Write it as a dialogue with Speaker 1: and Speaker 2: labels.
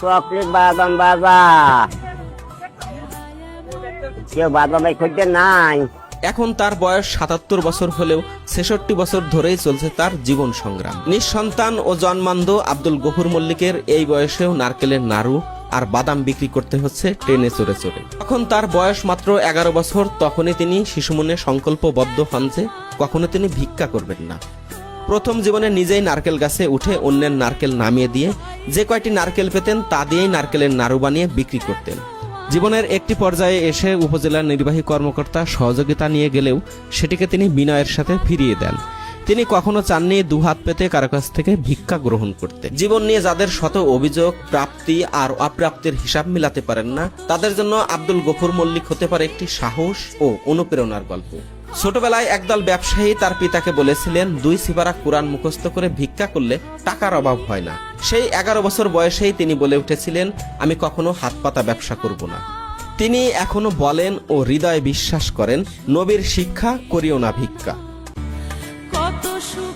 Speaker 1: Chocolate বাদাম বাজা কেউ বাদাম খুঁজতে নাই।
Speaker 2: এখন তার বয়স ৭৭ বছর হলেও ৬৬ বছর ধরেই চলছে তার জীবন সংগ্রাম। নিঃসন্তান ও জন্মান্ধ আব্দুল গফুর মল্লিকের এই বয়সেও নারকেলের নাড়ু আর বাদাম বিক্রি করতে হচ্ছে ট্রেনে চড়ে চড়ে। তখন তার বয়স মাত্র ১১ বছর। তখনই তিনি শিশুমনে সংকল্পবদ্ধ হন যে কখনো তিনি ভিক্ষা করবেন না। প্রথম জীবনে নিজেই নারকেল গাছে উঠে অন্যের নারকেল নামিয়ে দিয়ে যে কয়টি নারকেল পেতেন তা দিয়েই নারকেলের নাড়ু বানিয়ে বিক্রি করতেন। জীবনের একটি পর্যায়ে এসে উপজেলার নির্বাহী কর্মকর্তা সহযোগিতা নিয়ে গেলেও সেটিকে তিনি বিনয়ের সাথে ফিরিয়ে দেন। তিনি কখনো চাননি দুহাত পেতে কারো কাছ থেকে ভিক্ষা গ্রহণ করতে। জীবন নিয়ে যাদের শত অভিযোগ, প্রাপ্তি আর অপ্রাপ্তির হিসাব মিলাতে পারেন না, তাদের জন্য আব্দুল গফুর মল্লিক হতে পারে একটি সাহস ও অনুপ্রেরণার গল্প। ছোটবেলায় একদল ব্যবসায়ী তার পিতাকে বলেছিলেন ২ সিপারা কোরআন মুখস্থ করে ভিক্ষা করলে টাকার অভাব হয় না। সেই ১১ বছর বয়সেই তিনি বলে উঠেছিলেন, আমি কখনো হাত পাতা ব্যবসা করব না। তিনি এখনো বলেন ও হৃদয়ে বিশ্বাস করেন, নবীর শিক্ষা করিও না ভিক্ষা।
Speaker 3: কত সুখ